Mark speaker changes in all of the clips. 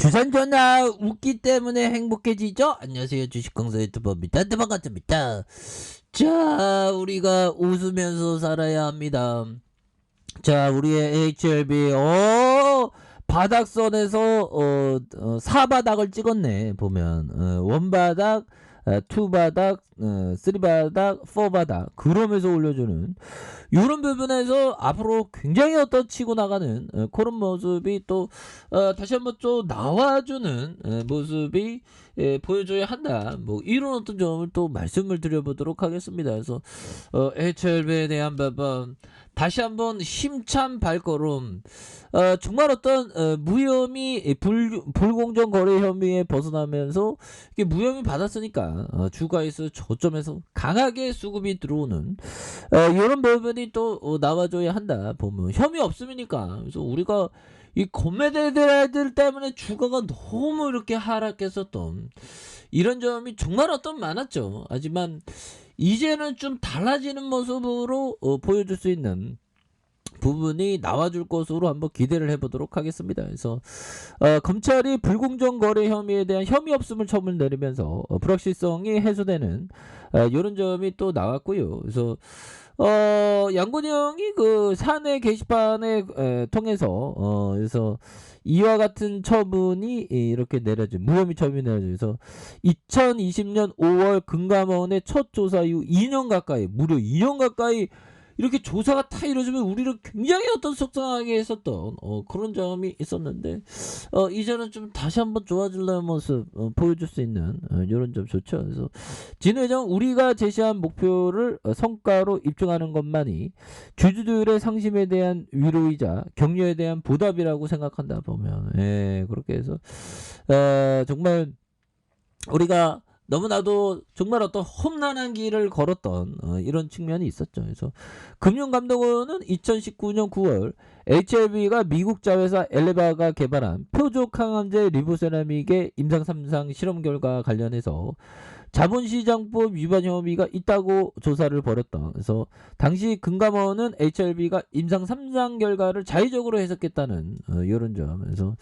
Speaker 1: 주산 전화 웃기 때문에 행복해지죠? 안녕하세요. 주식강사 유튜버입니다. 네, 반갑습니다. 자, 우리가 웃으면서 살아야 합니다. 자, 우리의 HLB, 바닥선에서, 사바닥을 찍었네, 보면. 원바닥, 투바닥, 쓰리바닥, 포바닥. 그러면서 올려주는. 이런 부분에서 앞으로 굉장히 치고 나가는 그런 모습이 또 다시 한번 또 나와주는 모습이 보여줘야 한다. 뭐 이런 어떤 점을 또 말씀을 드려보도록 하겠습니다. 그래서 HLB에 대한 부분 다시 한번 힘찬 발걸음. 정말 어떤 무혐의 불공정 거래 혐의에 벗어나면서 이게 무혐의 받았으니까 주가에서 저점에서 강하게 수급이 들어오는 이런 부분이 또 나와줘야 한다. 보면 혐의 없음이니까. 그래서 우리가 이 거매대들 때문에 주가가 너무 이렇게 하락했었던 이런 점이 정말 많았죠. 하지만 이제는 좀 달라지는 모습으로 보여줄 수 있는 부분이 나와줄 것으로 한번 기대를 해보도록 하겠습니다. 그래서 검찰이 불공정 거래 혐의에 대한 혐의 없음을 처분을 내리면서 불확실성이 해소되는 이런 점이 또 나왔고요. 그래서 양곤이 형이 그 사내 게시판에 통해서 그래서 이와 같은 처분이 이렇게 내려져 무혐의 처분이 내려져서 2020년 5월 금감원의 첫 조사 이후 2년 가까이 무려 2년 가까이 이렇게 조사가 다 이루어지면 우리를 굉장히 속상하게 했었던 그런 점이 있었는데 이제는 좀 다시 한번 좋아지려는 모습 보여줄 수 있는 이런 점 좋죠. 그래서 진 회장 우리가 제시한 목표를 성과로 입증하는 것만이 주주들의 상심에 대한 위로이자 격려에 대한 보답이라고 생각한다 보면 그렇게 해서 정말 우리가 너무나도 정말 험난한 길을 걸었던 이런 측면이 있었죠. 그래서 금융감독원은 2019년 9월 HLB가 미국 자회사 엘레바가 개발한 표적 항암제 리보세라믹의 임상 3상 실험 결과 관련해서 자본시장법 위반 혐의가 있다고 조사를 벌였다. 그래서 당시 금감원은 HLB가 임상 3상 결과를 자의적으로 해석했다는 이런 점. 그래서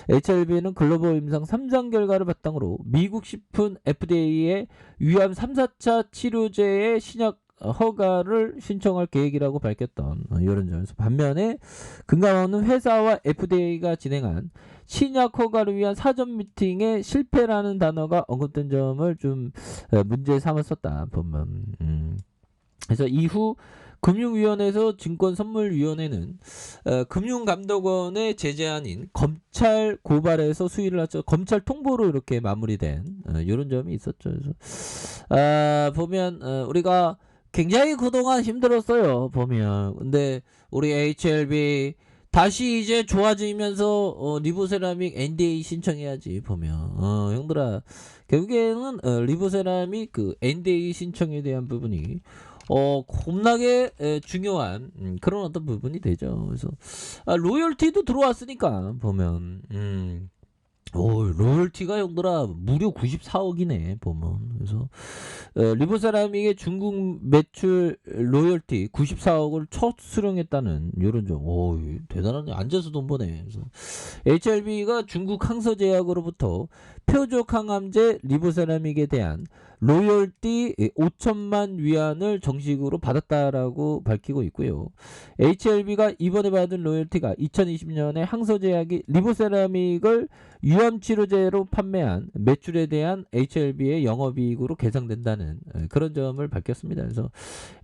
Speaker 1: HLB는 글로벌 임상 3상 결과를 바탕으로 미국 식품 FDA에 위암 3, 4차 치료제의 신약 허가를 신청할 계획이라고 밝혔던 이런 점에서 반면에 금감원은 회사와 FDA가 진행한 신약 허가를 위한 사전 미팅에 실패라는 단어가 언급된 점을 좀 문제 삼았었다 보면 그래서 이후 금융위원회에서 증권선물위원회는 금융감독원의 제재안인 검찰 고발에서 수위를 낮춰 검찰 통보로 이렇게 마무리된 이런 점이 있었죠. 그래서 보면 우리가 굉장히 그동안 힘들었어요. 보면 근데 우리 HLB 다시 이제 좋아지면서 리보세라믹 NDA 신청해야지 보면 형들아 결국에는 리보세라믹 그 NDA 신청에 대한 부분이 겁나게 중요한 그런 어떤 부분이 되죠. 그래서 로열티도 들어왔으니까 보면 로열티가 형들아 무려 94억이네 보면. 그래서 리보세라믹의 중국 매출 로열티 94억을 첫 수령했다는 이런 점. 대단하네. 앉아서 돈 버네. 그래서 HLB가 중국 항서제약으로부터 표적 항암제 리보세라믹에 대한 로열티 5천만 위안을 정식으로 받았다라고 밝히고 있고요. HLB가 이번에 받은 로열티가 2020년에 항서제약이 리보세라믹을 유암치료제로 판매한 매출에 대한 HLB의 영업이익으로 계상된다는 그런 점을 밝혔습니다. 그래서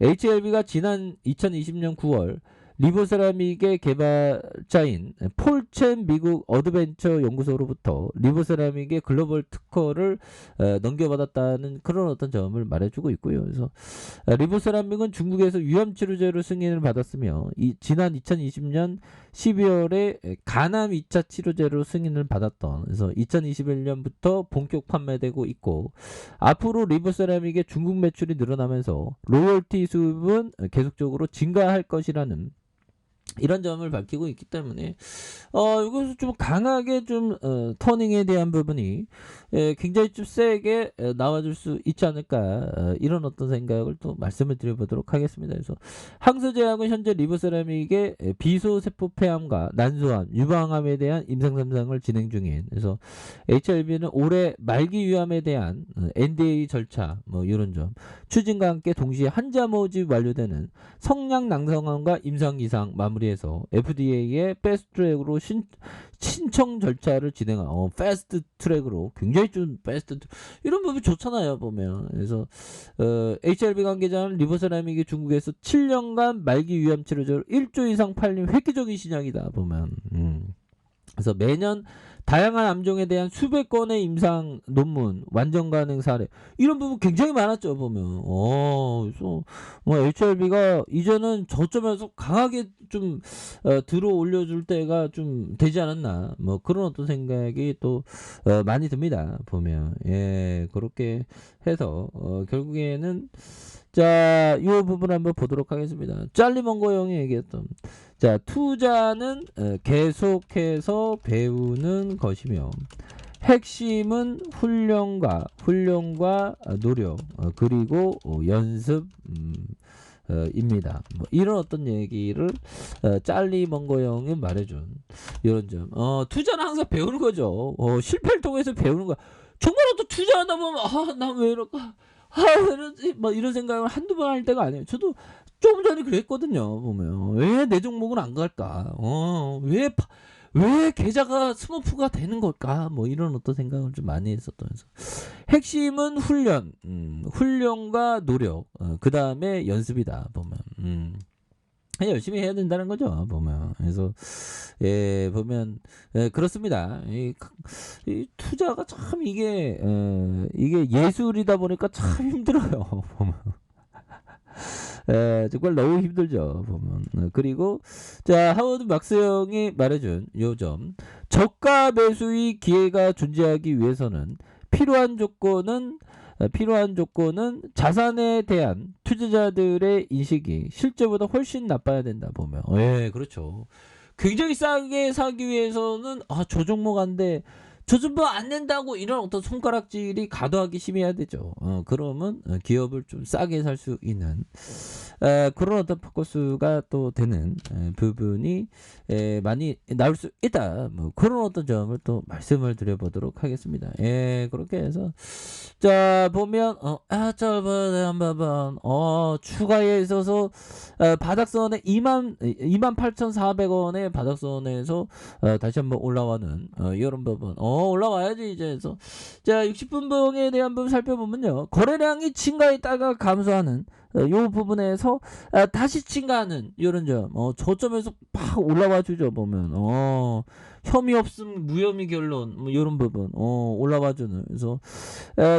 Speaker 1: HLB가 지난 2020년 9월 리보세라믹의 개발자인 폴첸 미국 어드벤처 연구소로부터 리보세라믹의 글로벌 특허를 넘겨받았다는 그런 어떤 점을 말해주고 있고요. 그래서 리보세라믹은 중국에서 위암치료제로 승인을 받았으며 지난 2020년 12월에 간암 2차 치료제로 승인을 받았던 그래서 2021년부터 본격 판매되고 있고 앞으로 리보세라믹의 중국 매출이 늘어나면서 로열티 수입은 계속적으로 증가할 것이라는 이런 점을 밝히고 있기 때문에 이것을 좀 강하게 좀 터닝에 대한 부분이 굉장히 좀 세게 나와줄 수 있지 않을까, 이런 어떤 생각을 또 말씀을 드려보도록 하겠습니다. 그래서 항소제약은 현재 리보세라믹의 비소세포 폐암과 난소암, 유방암에 대한 임상 3상을 진행 중인, 그래서 HLB는 올해 말기 위암에 대한 NDA 절차 뭐 이런 점 추진과 함께 동시에 한자 모집 완료되는 성량 낭성암과 임상 이상 마무리해서 FDA의 패스트트랙으로 신청 절차를 진행한 패스트트랙으로 굉장히 좀 이런 부분 좋잖아요 보면. 그래서 HLB 관계자는 리보세라믹이 중국에서 7년간 말기 위암 치료제로 1조 이상 팔린 획기적인 신약이다 보면. 그래서 매년 다양한 암종에 대한 수백 건의 임상 논문, 완전 가능 사례 이런 부분 굉장히 많았죠 보면. 그래서 뭐 HRB가 이제는 저점에서 강하게 좀 들어 올려줄 때가 좀 되지 않았나, 뭐 그런 어떤 생각이 또 많이 듭니다 보면. 예, 그렇게 해서 결국에는 자, 이 부분 한번 보도록 하겠습니다. 짤리먼거 형이 얘기했던, 자, 투자는 계속해서 배우는 것이며 핵심은 훈련과 노력, 그리고 연습 입니다. 뭐 이런 어떤 얘기를 짤리먼거 형이 말해준 이런 점. 투자는 항상 배우는 거죠. 실패를 통해서 배우는 거야. 정말 또 투자하다 보면 난 왜 이럴까, 왜 이러지, 뭐 이런 생각을 한두 번 할 때가 아니에요. 저도 좀 전에 그랬거든요 보면. 왜 내 종목은 안 갈까, 왜 계좌가 스머프가 되는 걸까, 뭐 이런 어떤 생각을 좀 많이 했었다면서. 핵심은 훈련과 노력, 그 다음에 연습이다 보면. 그냥 열심히 해야 된다는 거죠 보면. 그래서 예, 보면 그렇습니다. 이 투자가 참 이게 예술이다 보니까 참 힘들어요 보면. 정말 너무 힘들죠 보면. 그리고 자, 하워드 막스 형이 말해준 요점, 저가 매수의 기회가 존재하기 위해서는 필요한 조건은 자산에 대한 투자자들의 인식이 실제보다 훨씬 나빠야 된다 보면. 예, 그렇죠. 굉장히 싸게 사기 위해서는 저 종목 안 돼, 저 종목 안 된다고, 이런 어떤 손가락질이 과도하게 심해야 되죠. 그러면 기업을 좀 싸게 살 수 있는 그런 어떤 포커스가 또 되는 부분이 많이 나올 수 있다, 뭐 그런 어떤 점을 또 말씀을 드려보도록 하겠습니다. 예, 그렇게 해서 자, 보면 한번 추가에 있어서 바닥선에 28,400원의 바닥선에서 다시 한번 올라와는 이런 부분 올라와야지 이제. 해서 자, 60분봉에 대한 부분 살펴보면요, 거래량이 증가했다가 감소하는 요 부분에서 다시 증가하는 이런 점, 저점에서 팍 올라와 주죠 보면. 혐의 없음 무혐의 결론, 뭐 이런 부분 올라와 주는. 그래서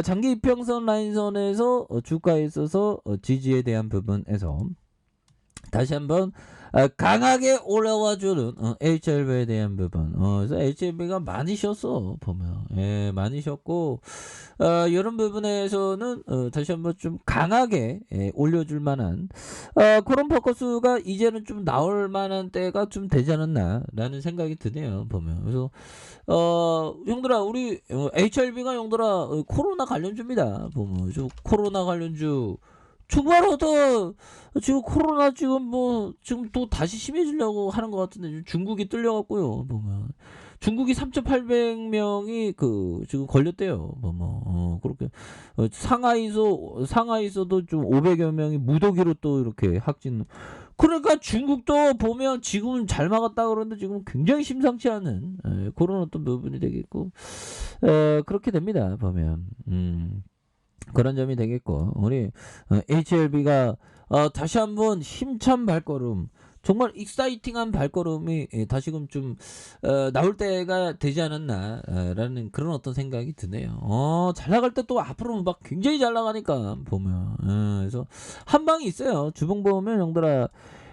Speaker 1: 장기 이평선 라인선에서 주가에 있어서 지지에 대한 부분에서 다시 한번 강하게 올라와주는 HLB에 대한 부분. 그래서 HLB가 많이 쉬었어 보면. 예, 많이 쉬었고 이런 부분에서는 다시 한번 좀 강하게 올려줄 만한 그런 포커스가 이제는 좀 나올 만한 때가 좀 되지 않았나 라는 생각이 드네요 보면. 그래서 형들아, 우리 HLB가 형들아 코로나 관련주입니다 보면. 코로나 관련주 정말 지금 코로나 지금 또 다시 심해지려고 하는 것 같은데 중국이 뚫려갖고요 보면. 중국이 3,800명이 지금 걸렸대요 그렇게. 상하이서도 좀 500여 명이 무더기로 또 이렇게 확진. 그러니까 중국도 보면 지금은 잘 막았다 그러는데 지금 굉장히 심상치 않은 그런 어떤 부분이 되겠고 그렇게 됩니다 보면. 그런 점이 되겠고, 우리 HLB가 다시 한번 힘찬 발걸음, 정말 익사이팅한 발걸음이 다시금 좀 나올 때가 되지 않았나 라는 그런 어떤 생각이 드네요. 잘 나갈 때 또 앞으로 막 굉장히 잘 나가니까 보면. 그래서 한 방이 있어요. 주봉 보면 형들아,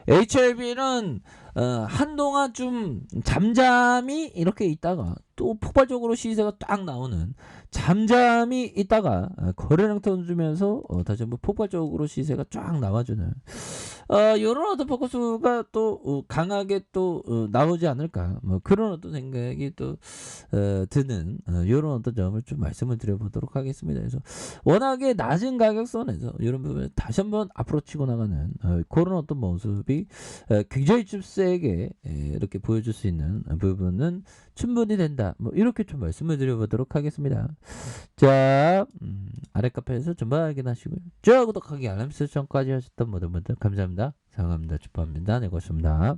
Speaker 1: HLB는 한동안 좀 잠잠히 이렇게 있다가 또 폭발적으로 시세가 딱 나오는, 잠잠히 있다가 거래량 터주면서 다시 한번 폭발적으로 시세가 쫙 나와주는 요런 어떤 포커스가 또 강하게 또 나오지 않을까, 뭐 그런 어떤 생각이 또 드는 요런 어떤 점을 좀 말씀을 드려보도록 하겠습니다. 그래서 워낙에 낮은 가격선에서 요런 부분에 다시 한번 앞으로 치고 나가는 그런 어떤 모습이 굉장히 좀 세게 이렇게 보여줄 수 있는 부분은 충분히 된다. 뭐 이렇게 좀 말씀을 드려보도록 하겠습니다. 자, 아래 카페에서 전부 확인하시고요. 좋아요, 구독하기, 알람 설정까지 하셨던 모든 분들 감사합니다. 사랑합니다. 축복합니다. 네, 고맙습니다.